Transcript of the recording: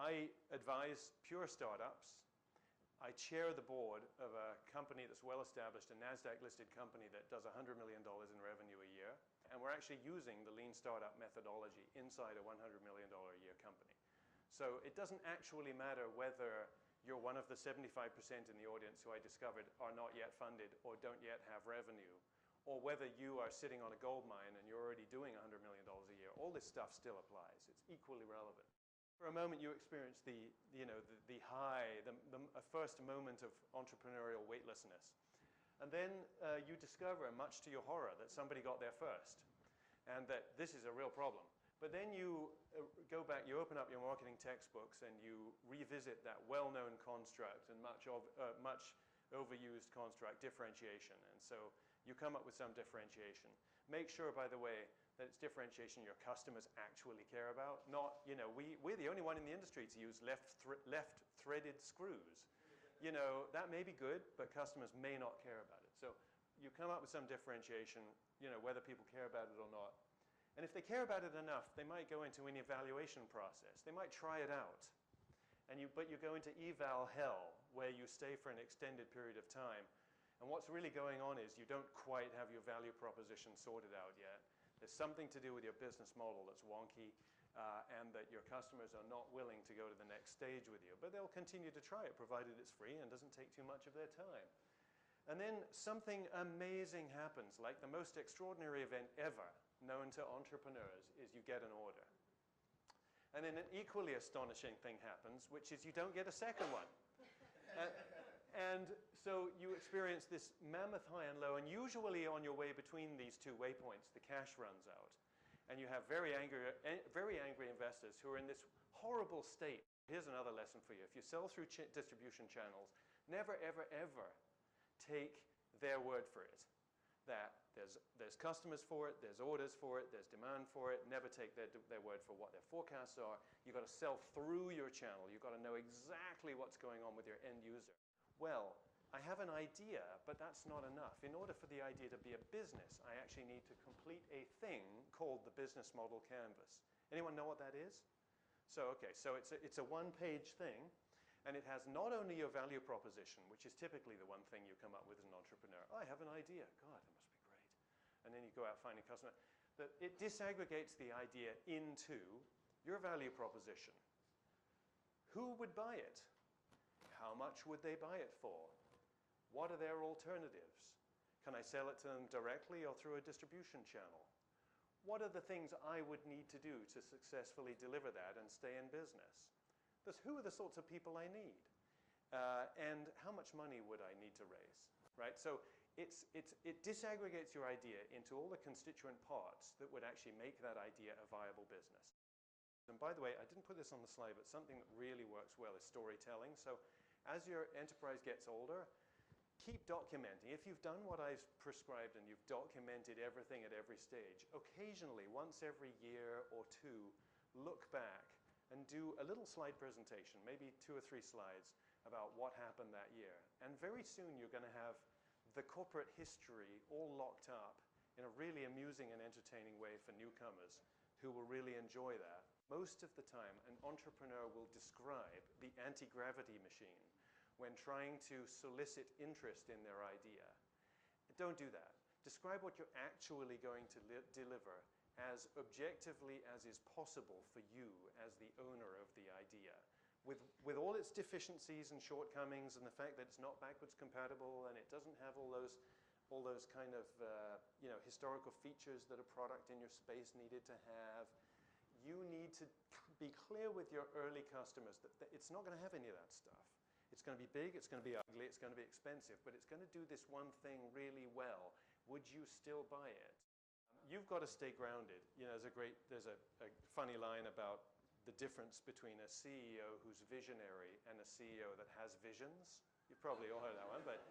I advise pure startups. I chair the board of a company that's well established, a NASDAQ-listed company that does $100 million in revenue a year. And we're actually using the lean startup methodology inside a $100 million a year company. So it doesn't actually matter whether you're one of the 75% in the audience who I discovered are not yet funded or don't yet have revenue, or whether you are sitting on a gold mine and you're already doing $100 million a year. All this stuff still applies. It's equally relevant. For a moment, you experience the high, a first moment of entrepreneurial weightlessness. And then you discover, much to your horror, that somebody got there first and that this is a real problem. But then you go back, you open up your marketing textbooks and you revisit that well-known construct and much overused construct, differentiation. And so you come up with some differentiation. Make sure, by the way, that it's differentiation your customers actually care about. Not, we're the only one in the industry to use left threaded screws. That may be good, but customers may not care about it. So you come up with some differentiation, whether people care about it or not. And if they care about it enough, they might go into an evaluation process. They might try it out. But you go into eval hell, where you stay for an extended period of time. And what's really going on is you don't quite have your value proposition sorted out yet. There's something to do with your business model that's wonky, and that your customers are not willing to go to the next stage with you. But they'll continue to try it, provided it's free and doesn't take too much of their time. And then something amazing happens, like the most extraordinary event ever known to entrepreneurs is you get an order. And then an equally astonishing thing happens, which is you don't get a second one. And so you experience this mammoth high and low, and usually on your way between these two waypoints, the cash runs out. And you have very angry investors who are in this horrible state. Here's another lesson for you. If you sell through distribution channels, never, ever, ever take their word for it. That there's customers for it, there's orders for it, there's demand for it. Never take their word for what their forecasts are. You've got to sell through your channel. You've got to know exactly what's going on with your end user. Well, I have an idea, but that's not enough. In order for the idea to be a business, I actually need to complete a thing called the business model canvas. Anyone know what that is? So it's a one-page thing. And it has not only your value proposition, which is typically the one thing you come up with as an entrepreneur. I have an idea. God, it must be great. And then you go out finding a customer. But it disaggregates the idea into your value proposition. Who would buy it? How much would they buy it for? What are their alternatives? Can I sell it to them directly or through a distribution channel? What are the things I would need to do to successfully deliver that and stay in business? Who are the sorts of people I need? And how much money would I need to raise? Right? So it disaggregates your idea into all the constituent parts that would actually make that idea a viable business. And by the way, I didn't put this on the slide, but something that really works well is storytelling. So as your enterprise gets older, keep documenting. If you've done what I've prescribed and you've documented everything at every stage, occasionally, once every year or two, look back and do a little slide presentation, maybe 2 or 3 slides, about what happened that year. And very soon you're going to have the corporate history all locked up in a really amusing and entertaining way for newcomers who will really enjoy that. Most of the time, an entrepreneur will describe the anti-gravity machine when trying to solicit interest in their idea. Don't do that. Describe what you're actually going to deliver as objectively as is possible for you as the owner of the idea, with all its deficiencies and shortcomings and the fact that it's not backwards compatible and it doesn't have all those kind of historical features that a product in your space needed to have. You need to be clear with your early customers that it's not going to have any of that stuff. It's going to be big, it's going to be ugly, it's going to be expensive, but it's going to do this one thing really well. Would you still buy it? You've got to stay grounded. There's a funny line about the difference between a CEO who's visionary and a CEO that has visions. You've probably all heard that one, but